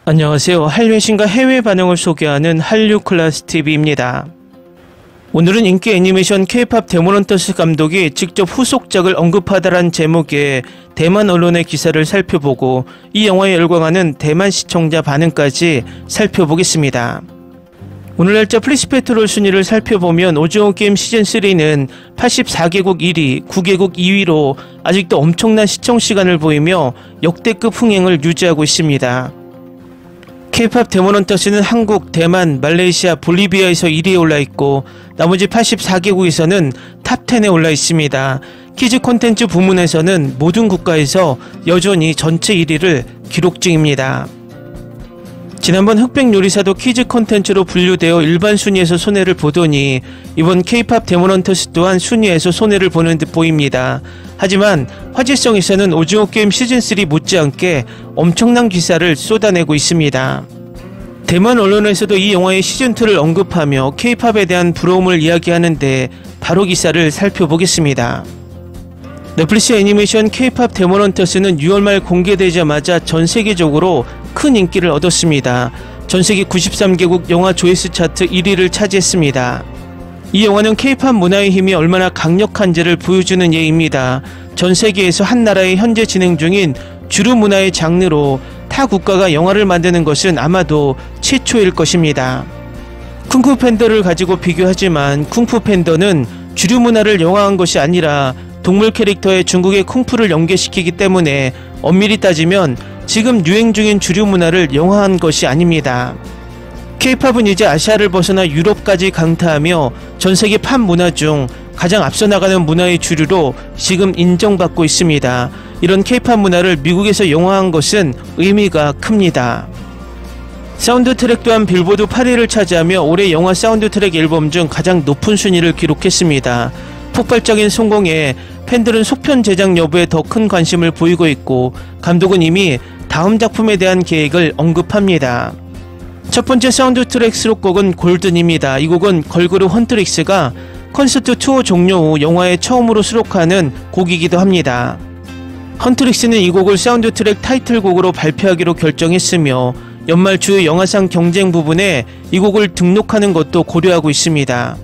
안녕하세요. 한류의 신과 해외 반응을 소개하는 한류클래스TV입니다. 오늘은 인기 애니메이션 K-POP 데모넌터스 감독이 직접 후속작을 언급하다란 제목의 대만 언론의 기사를 살펴보고 이 영화에 열광하는 대만 시청자 반응까지 살펴보겠습니다. 오늘 날짜 플리시페트롤 순위를 살펴보면 오징어 게임 시즌3는 84개국 1위, 9개국 2위로 아직도 엄청난 시청시간을 보이며 역대급 흥행을 유지하고 있습니다. K-POP 데모넌터스는 한국, 대만, 말레이시아, 볼리비아에서 1위에 올라있고 나머지 84개국에서는 탑10에 올라있습니다. 키즈 콘텐츠 부문에서는 모든 국가에서 여전히 전체 1위를 기록 중입니다. 지난번 흑백 요리사도 키즈 콘텐츠로 분류되어 일반 순위에서 손해를 보더니 이번 K-POP 데모넌터스 또한 순위에서 손해를 보는 듯 보입니다. 하지만 화제성에서는 오징어 게임 시즌3 못지않게 엄청난 기사를 쏟아내고 있습니다. 대만 언론에서도 이 영화의 시즌2를 언급하며 K-POP에 대한 부러움을 이야기하는데 바로 기사를 살펴보겠습니다. 넷플릭스 애니메이션 K-POP 데모넌터스는 6월 말 공개되자마자 전 세계적으로 큰 인기를 얻었습니다. 전 세계 93개국 영화 조회수 차트 1위를 차지했습니다. 이 영화는 K-POP 문화의 힘이 얼마나 강력한지를 보여주는 예입니다. 전 세계에서 한 나라의 현재 진행 중인 주류 문화의 장르로 타 국가가 영화를 만드는 것은 아마도 최초일 것입니다. 쿵푸 팬더를 가지고 비교하지만 쿵푸 팬더는 주류 문화를 영화한 것이 아니라 동물 캐릭터에 중국의 쿵푸를 연계시키기 때문에 엄밀히 따지면 지금 유행 중인 주류 문화를 영화한 것이 아닙니다. K-POP은 이제 아시아를 벗어나 유럽까지 강타하며 전세계 팝 문화 중 가장 앞서 나가는 문화의 주류로 지금 인정받고 있습니다. 이런 K-POP 문화를 미국에서 영화한 것은 의미가 큽니다. 사운드 트랙 또한 빌보드 8위를 차지하며 올해 영화 사운드 트랙 앨범 중 가장 높은 순위를 기록했습니다. 폭발적인 성공에 팬들은 속편 제작 여부에 더 큰 관심을 보이고 있고 감독은 이미 다음 작품에 대한 계획을 언급합니다. 첫 번째 사운드 트랙 수록곡은 골든입니다. 이 곡은 걸그룹 헌트릭스가 콘서트 투어 종료 후 영화에 처음으로 수록하는 곡이기도 합니다. 헌트릭스는 이 곡을 사운드 트랙 타이틀곡으로 발표하기로 결정했으며 연말 주요 영화상 경쟁 부분에 이 곡을 등록하는 것도 고려하고 있습니다.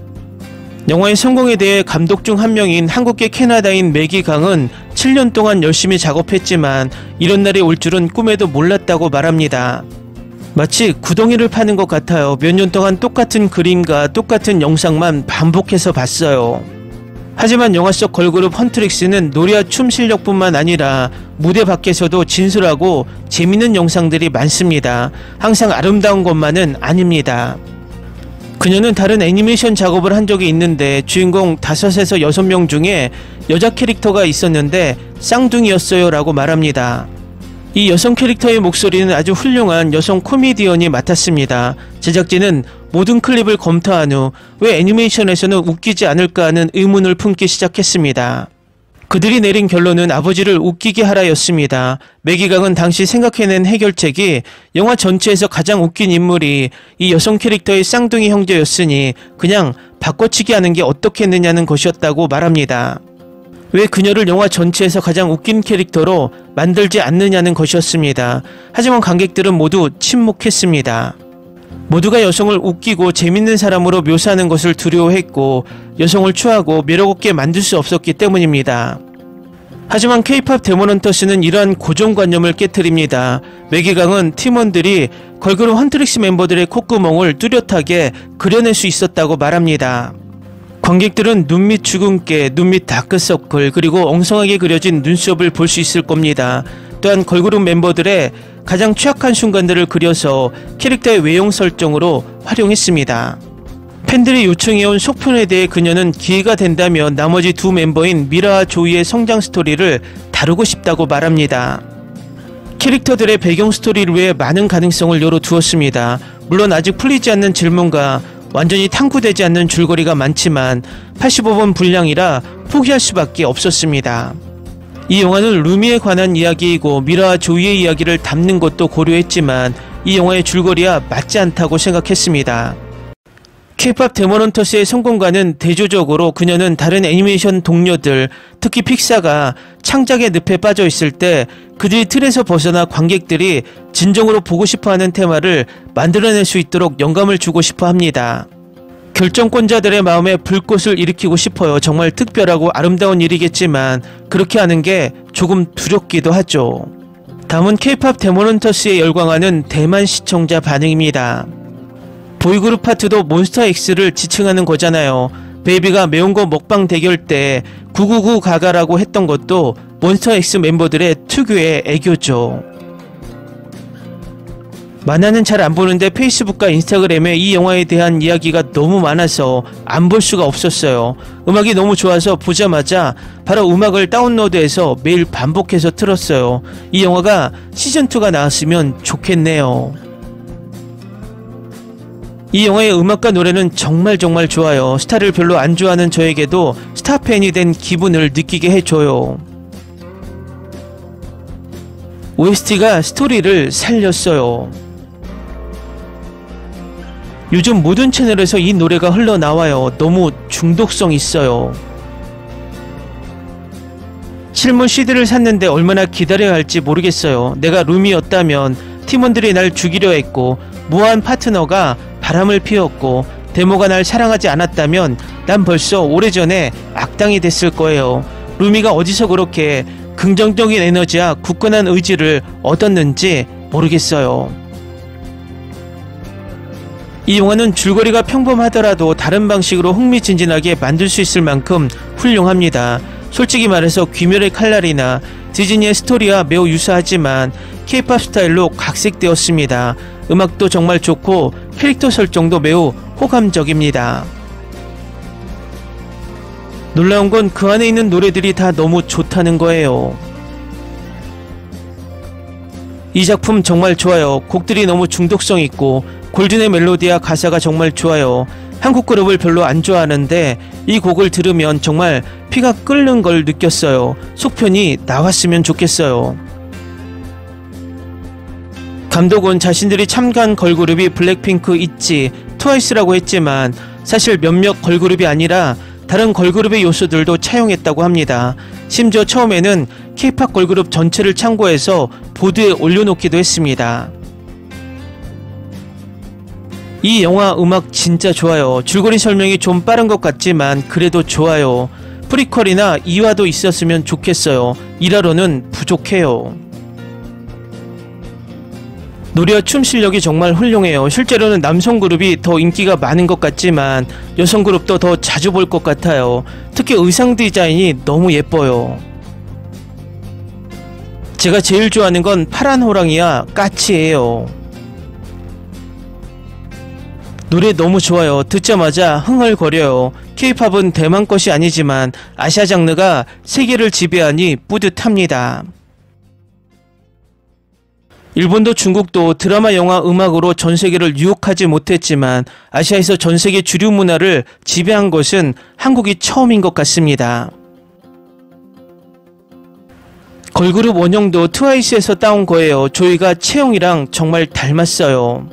영화의 성공에 대해 감독 중 한 명인 한국계 캐나다인 매기 강은 7년 동안 열심히 작업했지만 이런 날이 올 줄은 꿈에도 몰랐다고 말합니다. 마치 구덩이를 파는 것 같아요. 몇 년 동안 똑같은 그림과 똑같은 영상만 반복해서 봤어요. 하지만 영화 속 걸그룹 헌트릭스는 노래와 춤 실력뿐만 아니라 무대 밖에서도 진솔하고 재밌는 영상들이 많습니다. 항상 아름다운 것만은 아닙니다. 그녀는 다른 애니메이션 작업을 한 적이 있는데 주인공 5에서 6명 중에 여자 캐릭터가 있었는데 쌍둥이였어요 라고 말합니다. 이 여성 캐릭터의 목소리는 아주 훌륭한 여성 코미디언이 맡았습니다. 제작진은 모든 클립을 검토한 후 왜 애니메이션에서는 웃기지 않을까 하는 의문을 품기 시작했습니다. 그들이 내린 결론은 아버지를 웃기게 하라였습니다. 매기강은 당시 생각해낸 해결책이 영화 전체에서 가장 웃긴 인물이 이 여성 캐릭터의 쌍둥이 형제였으니 그냥 바꿔치기 하는 게 어떻겠느냐는 것이었다고 말합니다. 왜 그녀를 영화 전체에서 가장 웃긴 캐릭터로 만들지 않느냐는 것이었습니다. 하지만 관객들은 모두 침묵했습니다. 모두가 여성을 웃기고 재밌는 사람으로 묘사하는 것을 두려워했고 여성을 추하고 매력없게 만들 수 없었기 때문입니다. 하지만 K-POP 데모넌터스는 이러한 고정관념을 깨트립니다. 매기강은 팀원들이 걸그룹 헌트릭스 멤버들의 콧구멍을 뚜렷하게 그려낼 수 있었다고 말합니다. 관객들은 눈밑 주근깨, 눈밑 다크서클, 그리고 엉성하게 그려진 눈썹을 볼 수 있을 겁니다. 또한 걸그룹 멤버들의 가장 취약한 순간들을 그려서 캐릭터의 외형 설정으로 활용했습니다. 팬들이 요청해온 속편에 대해 그녀는 기회가 된다면 나머지 두 멤버인 미라와 조이의 성장 스토리를 다루고 싶다고 말합니다. 캐릭터들의 배경 스토리를 위해 많은 가능성을 열어두었습니다. 물론 아직 풀리지 않는 질문과 완전히 탐구되지 않는 줄거리가 많지만 85분 분량이라 포기할 수밖에 없었습니다. 이 영화는 루미에 관한 이야기이고 미라와 조이의 이야기를 담는 것도 고려했지만 이 영화의 줄거리와 맞지 않다고 생각했습니다. K-팝 데몬헌터스의 성공과는 대조적으로 그녀는 다른 애니메이션 동료들, 특히 픽사가 창작의 늪에 빠져 있을 때 그들이 틀에서 벗어나 관객들이 진정으로 보고 싶어하는 테마를 만들어낼 수 있도록 영감을 주고 싶어 합니다. 결정권자들의 마음에 불꽃을 일으키고 싶어요. 정말 특별하고 아름다운 일이겠지만 그렇게 하는 게 조금 두렵기도 하죠. 다음은 K-팝 데몬헌터스에 열광하는 대만 시청자 반응입니다. 보이그룹 파트도 몬스타엑스를 지칭하는 거잖아요. 베이비가 매운 거 먹방 대결 때 999 가가라고 했던 것도 몬스타엑스 멤버들의 특유의 애교죠. 만화는 잘 안 보는데 페이스북과 인스타그램에 이 영화에 대한 이야기가 너무 많아서 안 볼 수가 없었어요. 음악이 너무 좋아서 보자마자 바로 음악을 다운로드해서 매일 반복해서 틀었어요. 이 영화가 시즌2가 나왔으면 좋겠네요. 이 영화의 음악과 노래는 정말 좋아요. 스타를 별로 안 좋아하는 저에게도 스타팬이 된 기분을 느끼게 해줘요. OST가 스토리를 살렸어요. 요즘 모든 채널에서 이 노래가 흘러나와요. 너무 중독성 있어요. 실물 CD를 샀는데 얼마나 기다려야 할지 모르겠어요. 내가 룸이었다면 팀원들이 날 죽이려 했고 무한 파트너가 바람을 피웠고 데모가 날 사랑하지 않았다면 난 벌써 오래전에 악당이 됐을 거예요. 루미가 어디서 그렇게 긍정적인 에너지와 굳건한 의지를 얻었는지 모르겠어요. 이 영화는 줄거리가 평범하더라도 다른 방식으로 흥미진진하게 만들 수 있을 만큼 훌륭합니다. 솔직히 말해서 귀멸의 칼날이나 디즈니의 스토리와 매우 유사하지만 K-팝 스타일로 각색되었습니다. 음악도 정말 좋고 캐릭터 설정도 매우 호감적입니다. 놀라운 건 그 안에 있는 노래들이 다 너무 좋다는 거예요. 이 작품 정말 좋아요. 곡들이 너무 중독성 있고 골든의 멜로디와 가사가 정말 좋아요. 한국 그룹을 별로 안 좋아하는데 이 곡을 들으면 정말 피가 끓는 걸 느꼈어요. 속편이 나왔으면 좋겠어요. 감독은 자신들이 참가한 걸그룹이 블랙핑크, 있지, 트와이스라고 했지만 사실 몇몇 걸그룹이 아니라 다른 걸그룹의 요소들도 차용했다고 합니다. 심지어 처음에는 K-팝 걸그룹 전체를 참고해서 보드에 올려놓기도 했습니다. 이 영화 음악 진짜 좋아요. 줄거리 설명이 좀 빠른 것 같지만 그래도 좋아요. 프리퀄이나 2화도 있었으면 좋겠어요. 1화로는 부족해요. 노래와 춤 실력이 정말 훌륭해요. 실제로는 남성 그룹이 더 인기가 많은 것 같지만 여성 그룹도 더 자주 볼 것 같아요. 특히 의상 디자인이 너무 예뻐요. 제가 제일 좋아하는 건 파란 호랑이와 까치예요. 노래 너무 좋아요. 듣자마자 흥얼거려요. K-팝은 대만 것이 아니지만 아시아 장르가 세계를 지배하니 뿌듯합니다. 일본도 중국도 드라마, 영화, 음악으로 전세계를 유혹하지 못했지만 아시아에서 전세계 주류 문화를 지배한 것은 한국이 처음인 것 같습니다. 걸그룹 원형도 트와이스에서 따온 거예요. 조이가 채영이랑 정말 닮았어요.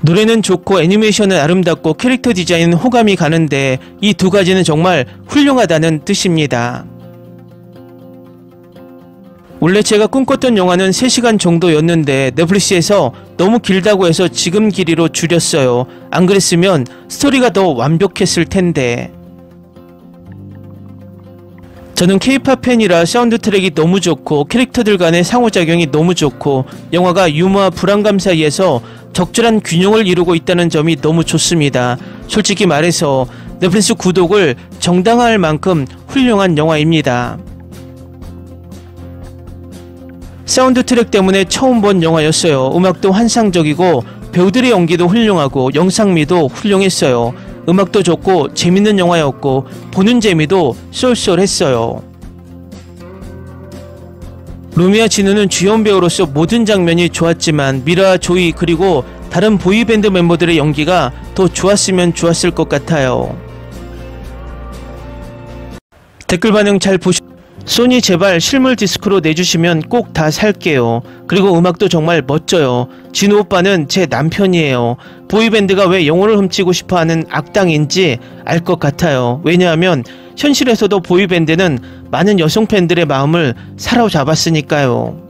노래는 좋고 애니메이션은 아름답고 캐릭터 디자인은 호감이 가는데 이 두 가지는 정말 훌륭하다는 뜻입니다. 원래 제가 꿈꿨던 영화는 3시간 정도였는데 넷플릭스에서 너무 길다고 해서 지금 길이로 줄였어요. 안 그랬으면 스토리가 더 완벽했을 텐데. 저는 K-팝 팬이라 사운드 트랙이 너무 좋고 캐릭터들 간의 상호작용이 너무 좋고 영화가 유머와 불안감 사이에서 적절한 균형을 이루고 있다는 점이 너무 좋습니다. 솔직히 말해서 넷플릭스 구독을 정당화할 만큼 훌륭한 영화입니다. 사운드 트랙 때문에 처음 본 영화였어요. 음악도 환상적이고 배우들의 연기도 훌륭하고 영상미도 훌륭했어요. 음악도 좋고 재밌는 영화였고 보는 재미도 쏠쏠했어요. 루미와 진우는 주연 배우로서 모든 장면이 좋았지만 미라와 조이 그리고 다른 보이밴드 멤버들의 연기가 더 좋았으면 좋았을 것 같아요. 댓글 반응 잘 보시... 소니 제발 실물 디스크로 내주시면 꼭 다 살게요. 그리고 음악도 정말 멋져요. 진우 오빠는 제 남편이에요. 보이밴드가 왜 영혼을 훔치고 싶어하는 악당인지 알 것 같아요. 왜냐하면 현실에서도 보이밴드는 많은 여성 팬들의 마음을 사로잡았으니까요.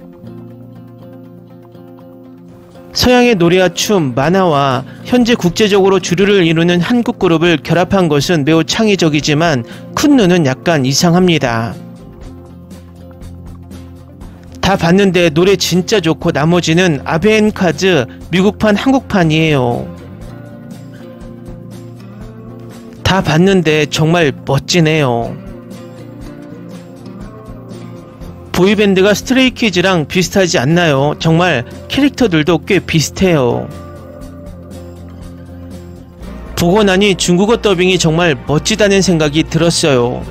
서양의 노래와 춤, 만화와 현재 국제적으로 주류를 이루는 한국 그룹을 결합한 것은 매우 창의적이지만 쿤누는 약간 이상합니다. 다 봤는데 노래 진짜 좋고 나머지는 아베앤카즈 미국판 한국판이에요. 다 봤는데 정말 멋지네요. 보이밴드가 스트레이키즈랑 비슷하지 않나요? 정말 캐릭터들도 꽤 비슷해요. 보고 나니 중국어 더빙이 정말 멋지다는 생각이 들었어요.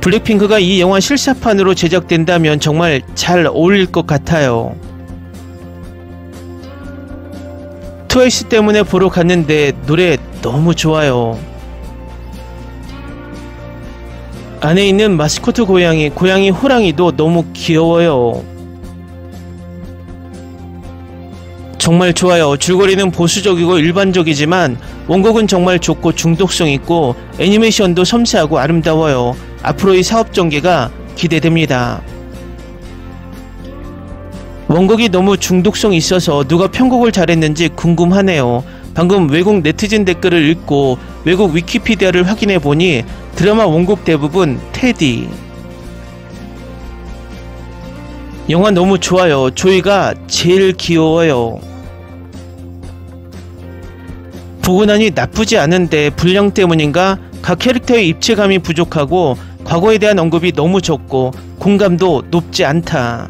블랙핑크가 이 영화 실사판으로 제작된다면 정말 잘 어울릴 것 같아요. 트와이스 때문에 보러 갔는데 노래 너무 좋아요. 안에 있는 마스코트 고양이 호랑이도 너무 귀여워요. 정말 좋아요. 줄거리는 보수적이고 일반적이지만 원곡은 정말 좋고 중독성 있고 애니메이션도 섬세하고 아름다워요. 앞으로의 사업 전개가 기대됩니다. 원곡이 너무 중독성 있어서 누가 편곡을 잘했는지 궁금하네요. 방금 외국 네티즌 댓글을 읽고 외국 위키피디아를 확인해 보니 드라마 원곡 대부분 테디. 영화 너무 좋아요. 조이가 제일 귀여워요. 보고 나니 나쁘지 않은데 분량 때문인가 각 캐릭터의 입체감이 부족하고 과거에 대한 언급이 너무 적고 공감도 높지 않다.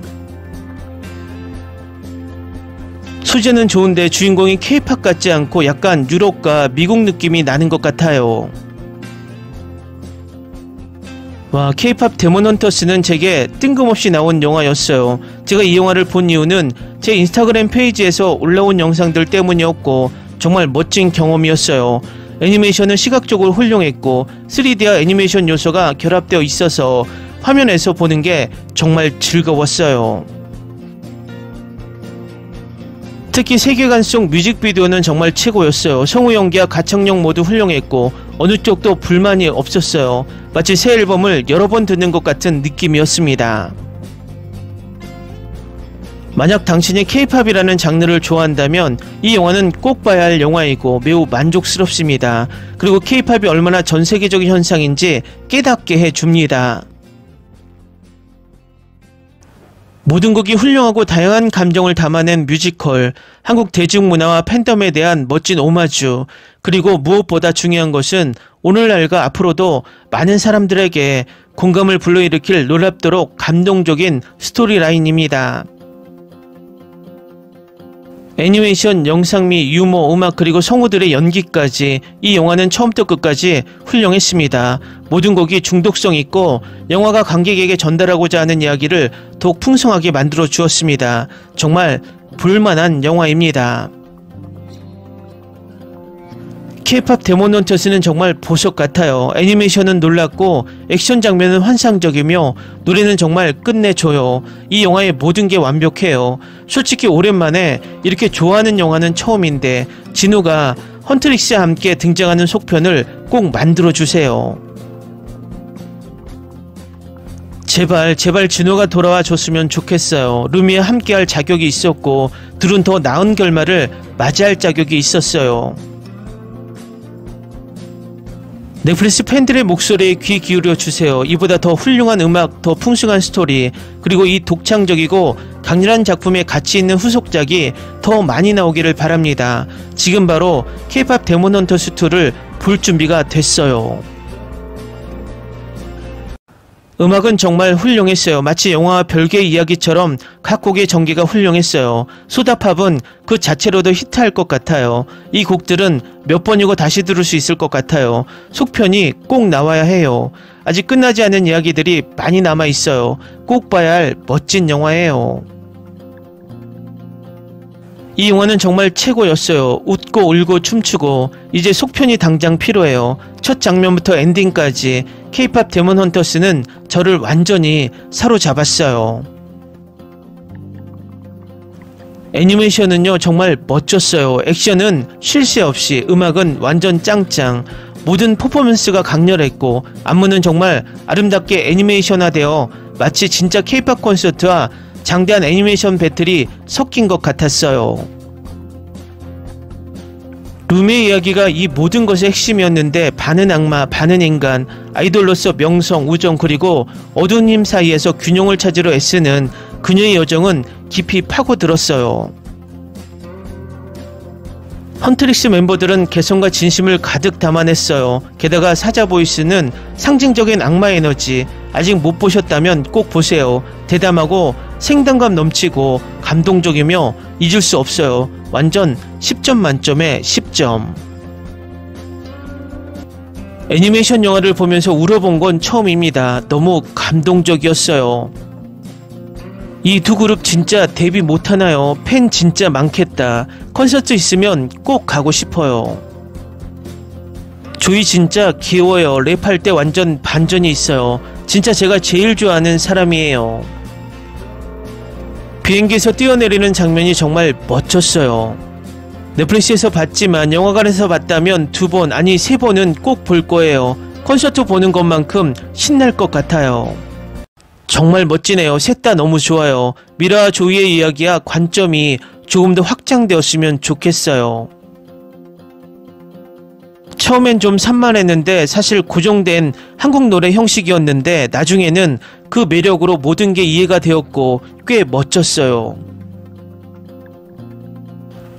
소재는 좋은데 주인공이 K-팝 같지 않고 약간 유럽과 미국 느낌이 나는 것 같아요. 와, K-팝 데몬헌터스는 제게 뜬금없이 나온 영화였어요. 제가 이 영화를 본 이유는 제 인스타그램 페이지에서 올라온 영상들 때문이었고 정말 멋진 경험이었어요. 애니메이션은 시각적으로 훌륭했고 3D와 애니메이션 요소가 결합되어 있어서 화면에서 보는 게 정말 즐거웠어요. 특히 세계관 속 뮤직비디오는 정말 최고였어요. 성우 연기와 가창력 모두 훌륭했고 어느 쪽도 불만이 없었어요. 마치 새 앨범을 여러 번 듣는 것 같은 느낌이었습니다. 만약 당신이 K-팝이라는 장르를 좋아한다면 이 영화는 꼭 봐야 할 영화이고 매우 만족스럽습니다. 그리고 K-팝이 얼마나 전세계적인 현상인지 깨닫게 해줍니다. 모든 곡이 훌륭하고 다양한 감정을 담아낸 뮤지컬, 한국 대중문화와 팬덤에 대한 멋진 오마주, 그리고 무엇보다 중요한 것은 오늘날과 앞으로도 많은 사람들에게 공감을 불러일으킬 놀랍도록 감동적인 스토리라인입니다. 애니메이션, 영상미, 유머, 음악 그리고 성우들의 연기까지 이 영화는 처음부터 끝까지 훌륭했습니다. 모든 곡이 중독성 있고 영화가 관객에게 전달하고자 하는 이야기를 더욱 풍성하게 만들어 주었습니다. 정말 볼만한 영화입니다. K-팝 데몬헌터스는 정말 보석 같아요. 애니메이션은 놀랍고 액션 장면은 환상적이며 노래는 정말 끝내줘요. 이 영화의 모든 게 완벽해요. 솔직히 오랜만에 이렇게 좋아하는 영화는 처음인데 진우가 헌트릭스와 함께 등장하는 속편을 꼭 만들어주세요. 제발 진우가 돌아와 줬으면 좋겠어요. 루미와 함께할 자격이 있었고 둘은 더 나은 결말을 맞이할 자격이 있었어요. 넷플릭스 팬들의 목소리에 귀 기울여 주세요. 이보다 더 훌륭한 음악, 더 풍성한 스토리, 그리고 이 독창적이고 강렬한 작품에 가치 있는 후속작이 더 많이 나오기를 바랍니다. 지금 바로 K-팝 데몬헌터스 2를 볼 준비가 됐어요. 음악은 정말 훌륭했어요. 마치 영화와 별개의 이야기처럼 각 곡의 전개가 훌륭했어요. 소다팝은 그 자체로도 히트할 것 같아요. 이 곡들은 몇 번이고 다시 들을 수 있을 것 같아요. 속편이 꼭 나와야 해요. 아직 끝나지 않은 이야기들이 많이 남아 있어요. 꼭 봐야 할 멋진 영화예요. 이 영화는 정말 최고였어요. 웃고 울고 춤추고 이제 속편이 당장 필요해요. 첫 장면부터 엔딩까지 K-팝 데몬 헌터스는 저를 완전히 사로잡았어요. 애니메이션은요 정말 멋졌어요. 액션은 쉴 새 없이, 음악은 완전 짱짱, 모든 퍼포먼스가 강렬했고 안무는 정말 아름답게 애니메이션화되어 마치 진짜 K-팝 콘서트와 장대한 애니메이션 배틀이 섞인 것 같았어요. 룸의 이야기가 이 모든 것의 핵심이었는데 반은 악마, 반은 인간, 아이돌로서 명성, 우정, 그리고 어두운 힘 사이에서 균형을 찾으려 애쓰는 그녀의 여정은 깊이 파고들었어요. 헌트릭스 멤버들은 개성과 진심을 가득 담아냈어요. 게다가 사자보이스는 상징적인 악마 에너지, 아직 못 보셨다면 꼭 보세요. 대담하고 생동감 넘치고 감동적이며 잊을 수 없어요. 완전 10점 만점에 10점. 애니메이션 영화를 보면서 울어본 건 처음입니다. 너무 감동적이었어요. 이 두 그룹 진짜 데뷔 못하나요? 팬 진짜 많겠다. 콘서트 있으면 꼭 가고 싶어요. 조이 진짜 귀여워요. 랩할 때 완전 반전이 있어요. 진짜 제가 제일 좋아하는 사람이에요. 비행기에서 뛰어내리는 장면이 정말 멋졌어요. 넷플릭스에서 봤지만 영화관에서 봤다면 2번 아니 3번은 꼭 볼 거예요. 콘서트 보는 것만큼 신날 것 같아요. 정말 멋지네요. 셋 다 너무 좋아요. 미라와 조이의 이야기와 관점이 조금 더 확장되었으면 좋겠어요. 처음엔 좀 산만했는데 사실 고정된 한국 노래 형식이었는데 나중에는 그 매력으로 모든 게 이해가 되었고 꽤 멋졌어요.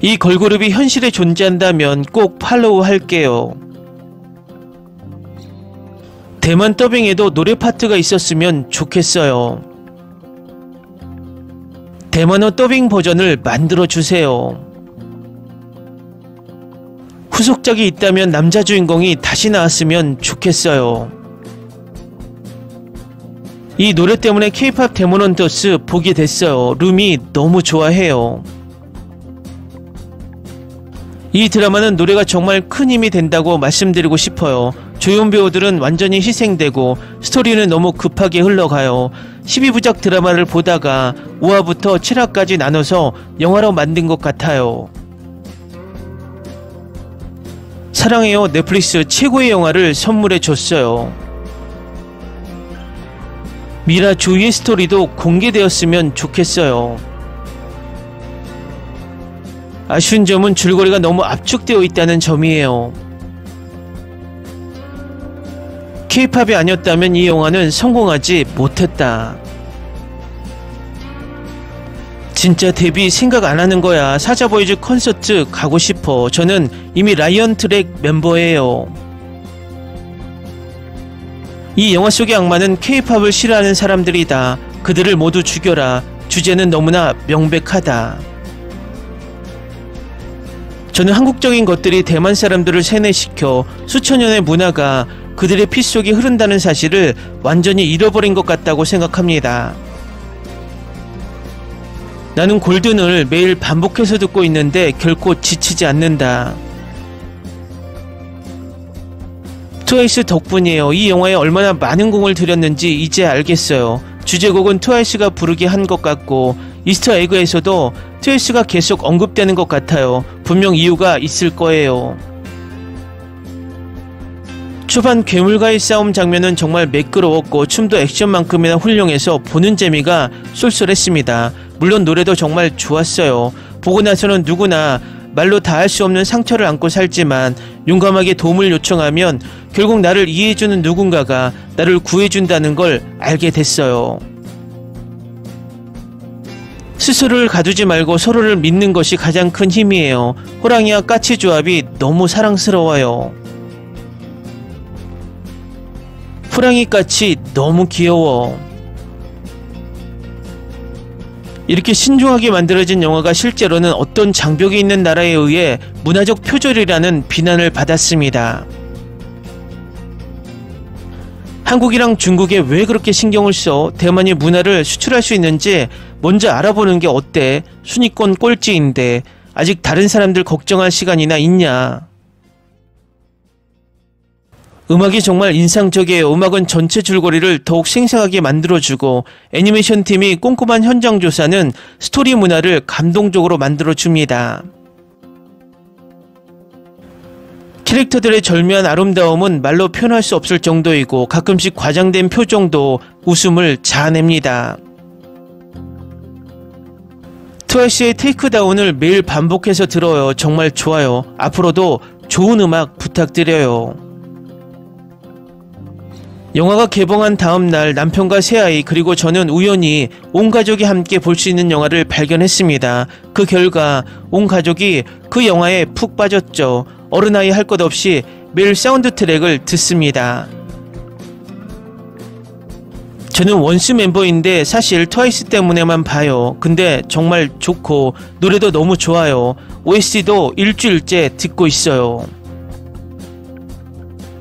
이 걸그룹이 현실에 존재한다면 꼭 팔로우 할게요. 대만 더빙에도 노래 파트가 있었으면 좋겠어요. 대만어 더빙 버전을 만들어주세요. 후속작이 있다면 남자 주인공이 다시 나왔으면 좋겠어요. 이 노래 때문에 K-팝 데몬 헌터스 보게 됐어요. 룸이 너무 좋아해요. 이 드라마는 노래가 정말 큰 힘이 된다고 말씀드리고 싶어요. 조연 배우들은 완전히 희생되고 스토리는 너무 급하게 흘러가요. 12부작 드라마를 보다가 5화부터 7화까지 나눠서 영화로 만든 것 같아요. 사랑해요 넷플릭스 최고의 영화를 선물해 줬어요. 미라 조이의 스토리도 공개되었으면 좋겠어요. 아쉬운 점은 줄거리가 너무 압축되어 있다는 점이에요. K-팝이 아니었다면 이 영화는 성공하지 못했다. 진짜 데뷔 생각 안 하는 거야. 사자보이즈 콘서트 가고 싶어. 저는 이미 라이언 트랙 멤버예요. 이 영화 속의 악마는 K-팝을 싫어하는 사람들이다. 그들을 모두 죽여라. 주제는 너무나 명백하다. 저는 한국적인 것들이 대만 사람들을 세뇌시켜 수천 년의 문화가 그들의 피 속에 흐른다는 사실을 완전히 잃어버린 것 같다고 생각합니다. 나는 골든을 매일 반복해서 듣고 있는데 결코 지치지 않는다. 트와이스 덕분이에요. 이 영화에 얼마나 많은 공을 들였는지 이제 알겠어요. 주제곡은 트와이스가 부르게 한 것 같고 이스터 에그에서도 트와이스가 계속 언급되는 것 같아요. 분명 이유가 있을 거예요. 초반 괴물과의 싸움 장면은 정말 매끄러웠고 춤도 액션만큼이나 훌륭해서 보는 재미가 쏠쏠했습니다. 물론 노래도 정말 좋았어요. 보고 나서는 누구나 말로 다 할 수 없는 상처를 안고 살지만 용감하게 도움을 요청하면 결국 나를 이해해주는 누군가가 나를 구해준다는 걸 알게 됐어요. 스스로를 가두지 말고 서로를 믿는 것이 가장 큰 힘이에요. 호랑이와 까치 조합이 너무 사랑스러워요. 호랑이까치 너무 귀여워. 이렇게 신중하게 만들어진 영화가 실제로는 어떤 장벽이 있는 나라에 의해 문화적 표절이라는 비난을 받았습니다. 한국이랑 중국에 왜 그렇게 신경을 써? 대만이 문화를 수출할 수 있는지 먼저 알아보는 게 어때? 순위권 꼴찌인데 아직 다른 사람들 걱정할 시간이나 있냐. 음악이 정말 인상적이에요. 음악은 전체 줄거리를 더욱 생생하게 만들어주고 애니메이션 팀이 꼼꼼한 현장 조사는 스토리 문화를 감동적으로 만들어줍니다. 캐릭터들의 절묘한 아름다움은 말로 표현할 수 없을 정도이고 가끔씩 과장된 표정도 웃음을 자아냅니다. 트와이스의 테이크다운을 매일 반복해서 들어요. 정말 좋아요. 앞으로도 좋은 음악 부탁드려요. 영화가 개봉한 다음 날 남편과 새아이 그리고 저는 우연히 온 가족이 함께 볼 수 있는 영화를 발견했습니다. 그 결과 온 가족이 그 영화에 푹 빠졌죠. 어른아이 할 것 없이 매일 사운드 트랙을 듣습니다. 저는 원스 멤버인데 사실 트와이스 때문에만 봐요. 근데 정말 좋고 노래도 너무 좋아요. OST도 일주일째 듣고 있어요.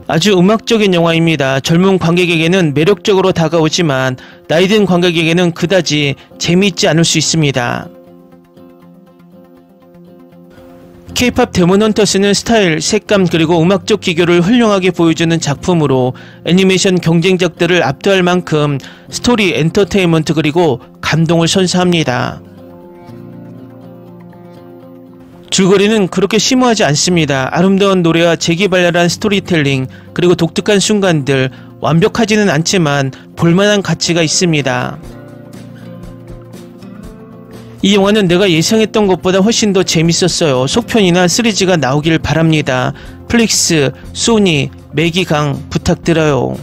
아주 음악적인 영화입니다. 젊은 관객에게는 매력적으로 다가오지만 나이 든 관객에게는 그다지 재미있지 않을 수 있습니다. K-POP 데몬헌터스는 스타일, 색감 그리고 음악적 기교를 훌륭하게 보여주는 작품으로 애니메이션 경쟁작들을 압도할 만큼 스토리, 엔터테인먼트 그리고 감동을 선사합니다. 줄거리는 그렇게 심오하지 않습니다. 아름다운 노래와 재기발랄한 스토리텔링 그리고 독특한 순간들, 완벽하지는 않지만 볼만한 가치가 있습니다. 이 영화는 내가 예상했던 것보다 훨씬 더 재밌었어요. 속편이나 시리즈가 나오길 바랍니다. 플릭스, 소니, 매기강 부탁드려요.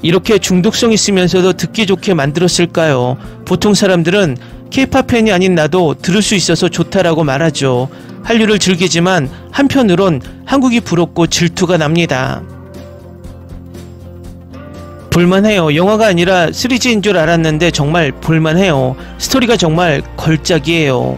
이렇게 중독성 있으면서도 듣기 좋게 만들었을까요? 보통 사람들은 K-POP 팬이 아닌 나도 들을 수 있어서 좋다라고 말하죠. 한류를 즐기지만 한편으론 한국이 부럽고 질투가 납니다. 볼만해요. 영화가 아니라 시리즈인 줄 알았는데 정말 볼만해요. 스토리가 정말 걸작이에요.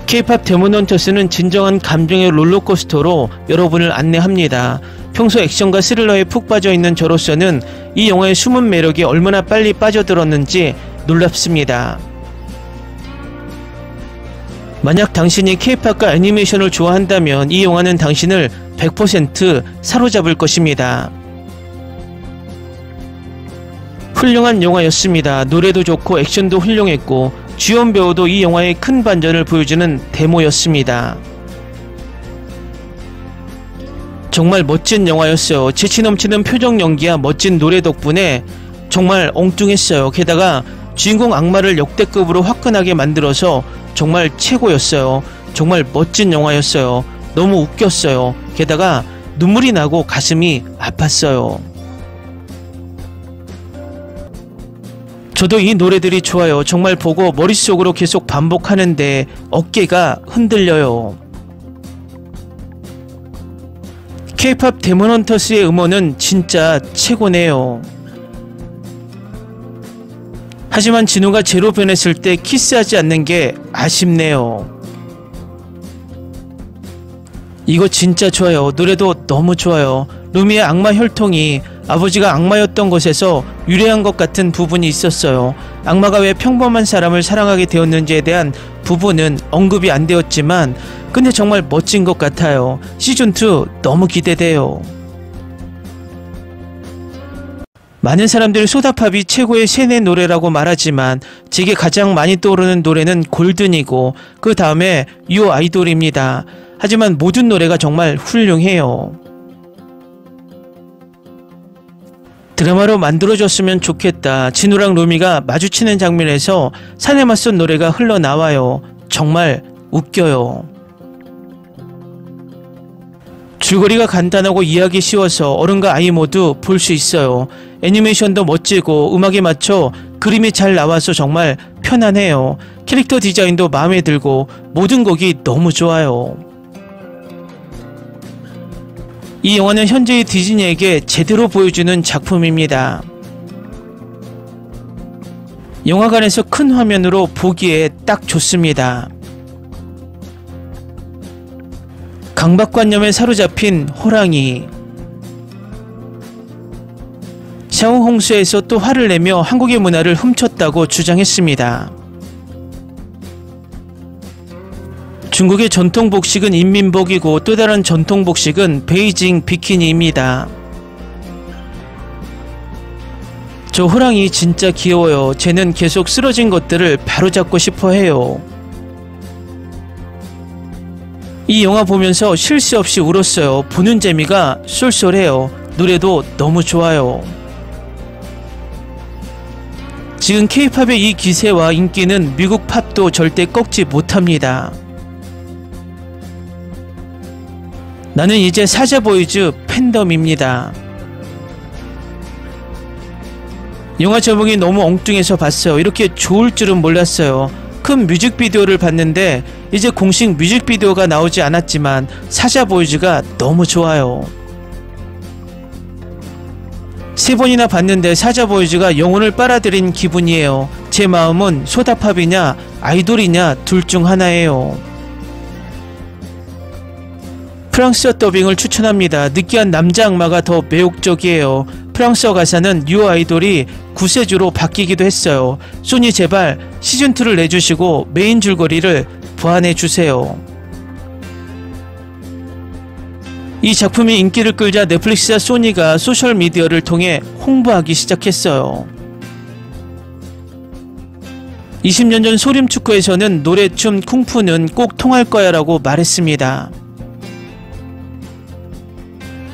K-POP 데몬헌터스는 진정한 감정의 롤러코스터로 여러분을 안내합니다. 평소 액션과 스릴러에 푹 빠져있는 저로서는 이 영화의 숨은 매력이 얼마나 빨리 빠져들었는지 놀랍습니다. 만약 당신이 K-POP과 애니메이션을 좋아한다면 이 영화는 당신을 100% 사로잡을 것입니다. 훌륭한 영화였습니다. 노래도 좋고 액션도 훌륭했고 주연 배우도 이 영화의 큰 반전을 보여주는 데모였습니다. 정말 멋진 영화였어요. 재치 넘치는 표정 연기와 멋진 노래 덕분에 정말 엉뚱했어요. 게다가 주인공 악마를 역대급으로 화끈하게 만들어서 정말 최고였어요. 정말 멋진 영화였어요. 너무 웃겼어요. 게다가 눈물이 나고 가슴이 아팠어요. 저도 이 노래들이 좋아요. 정말 보고 머릿속으로 계속 반복하는데 어깨가 흔들려요. K-POP 데몬헌터스의 음원은 진짜 최고네요. 하지만 진우가 제로 변했을 때 키스하지 않는 게 아쉽네요. 이거 진짜 좋아요. 노래도 너무 좋아요. 루미의 악마 혈통이 아버지가 악마였던 것에서 유래한 것 같은 부분이 있었어요. 악마가 왜 평범한 사람을 사랑하게 되었는지에 대한 부분은 언급이 안 되었지만 근데 정말 멋진 것 같아요. 시즌2 너무 기대돼요. 많은 사람들이 소다팝이 최고의 세네 노래라고 말하지만 제게 가장 많이 떠오르는 노래는 골든이고 그 다음에 유 아이돌입니다. 하지만 모든 노래가 정말 훌륭해요. 드라마로 만들어졌으면 좋겠다. 진우랑 루미가 마주치는 장면에서 산에 맞선 노래가 흘러나와요. 정말 웃겨요. 줄거리가 간단하고 이해하기 쉬워서 어른과 아이 모두 볼 수 있어요. 애니메이션도 멋지고 음악에 맞춰 그림이 잘 나와서 정말 편안해요. 캐릭터 디자인도 마음에 들고 모든 곡이 너무 좋아요. 이 영화는 현재의 디즈니에게 제대로 보여주는 작품입니다. 영화관에서 큰 화면으로 보기에 딱 좋습니다. 강박관념에 사로잡힌 호랑이. 샤오 홍수에서 또 화를 내며 한국의 문화를 훔쳤다고 주장했습니다. 중국의 전통 복식은 인민복이고 또 다른 전통 복식은 베이징 비키니입니다. 저 호랑이 진짜 귀여워요. 쟤는 계속 쓰러진 것들을 바로잡고 싶어 해요. 이 영화 보면서 쉴 새 없이 울었어요. 보는 재미가 쏠쏠해요. 노래도 너무 좋아요. 지금 K-팝의 이 기세와 인기는 미국 팝도 절대 꺾지 못합니다. 나는 이제 사자보이즈 팬덤입니다. 영화 제목이 너무 엉뚱해서 봤어요. 이렇게 좋을 줄은 몰랐어요. 큰 뮤직비디오를 봤는데 이제 공식 뮤직비디오가 나오지 않았지만 사자보이즈가 너무 좋아요. 3번이나 봤는데 사자보이즈가 영혼을 빨아들인 기분이에요. 제 마음은 소다팝이냐 아이돌이냐 둘 중 하나예요. 프랑스어 더빙을 추천합니다. 느끼한 남자 악마가 더 매혹적이에요. 프랑스어 가사는 뉴 아이돌이 구세주로 바뀌기도 했어요. 소니 제발 시즌2를 내주시고 메인 줄거리를 보완해주세요. 이 작품이 인기를 끌자 넷플릭스와 소니가 소셜미디어를 통해 홍보하기 시작했어요. 20년 전 소림축구에서는 노래, 춤, 쿵푸는 꼭 통할 거야 라고 말했습니다.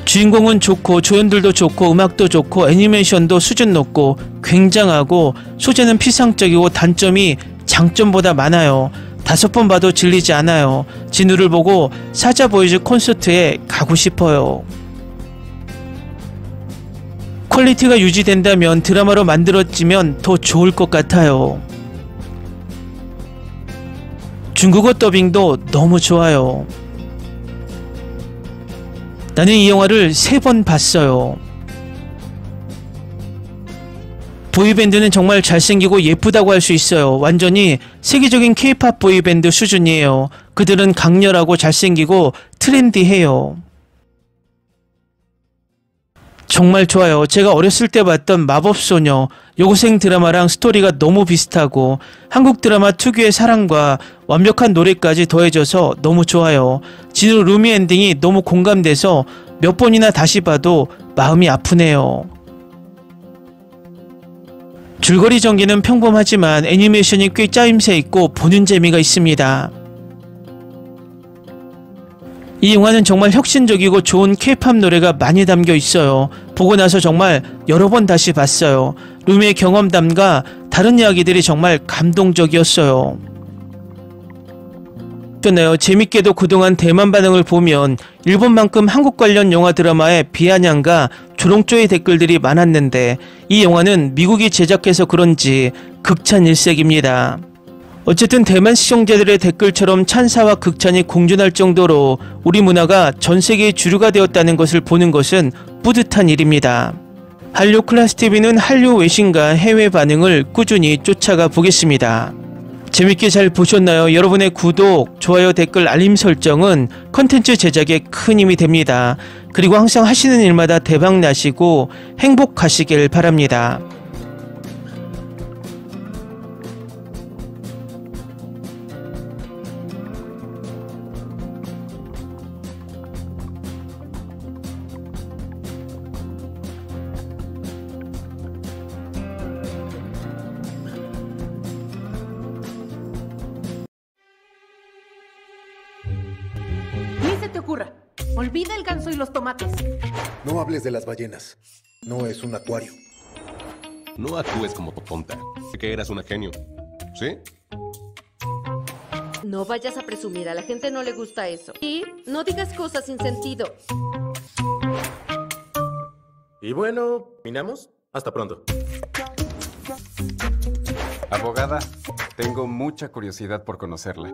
주인공은 좋고 조연들도 좋고 음악도 좋고 애니메이션도 수준 높고 굉장하고 소재는 피상적이고 단점이 장점보다 많아요. 5번 봐도 질리지 않아요. 진우를 보고 사자보이즈 콘서트에 가고 싶어요. 퀄리티가 유지된다면 드라마로 만들어지면 더 좋을 것 같아요. 중국어 더빙도 너무 좋아요. 나는 이 영화를 3번 봤어요. 보이밴드는 정말 잘생기고 예쁘다고 할 수 있어요. 완전히 세계적인 K-팝 보이밴드 수준이에요. 그들은 강렬하고 잘생기고 트렌디해요. 정말 좋아요. 제가 어렸을 때 봤던 마법소녀, 여고생 드라마랑 스토리가 너무 비슷하고 한국 드라마 특유의 사랑과 완벽한 노래까지 더해져서 너무 좋아요. 진우 루미 엔딩이 너무 공감돼서 몇 번이나 다시 봐도 마음이 아프네요. 줄거리 전개는 평범하지만 애니메이션이 꽤 짜임새 있고 보는 재미가 있습니다. 이 영화는 정말 혁신적이고 좋은 K-팝 노래가 많이 담겨 있어요. 보고 나서 정말 여러 번 다시 봤어요. 루미의 경험담과 다른 이야기들이 정말 감동적이었어요. 재밌게도 그동안 대만 반응을 보면 일본만큼 한국 관련 영화 드라마에 비아냥과 조롱조의 댓글들이 많았는데 이 영화는 미국이 제작해서 그런지 극찬일색입니다. 어쨌든 대만 시청자들의 댓글처럼 찬사와 극찬이 공존할 정도로 우리 문화가 전 세계의 주류가 되었다는 것을 보는 것은 뿌듯한 일입니다. 한류 클래스TV는 한류 외신과 해외 반응을 꾸준히 쫓아가 보겠습니다. 재밌게 잘 보셨나요? 여러분의 구독, 좋아요, 댓글, 알림 설정은 컨텐츠 제작에 큰 힘이 됩니다. 그리고 항상 하시는 일마다 대박 나시고 행복하시길 바랍니다. Ni se te ocurra. Olvida el ganso y los tomates. No hables de las ballenas. No es un acuario. No actúes como tonta. Que eras una genio. ¿Sí? No vayas a presumir, a la gente no le gusta eso. Y no digas cosas sin sentido. Y bueno, ¿minamos? Hasta pronto. Abogada, tengo mucha curiosidad por conocerla.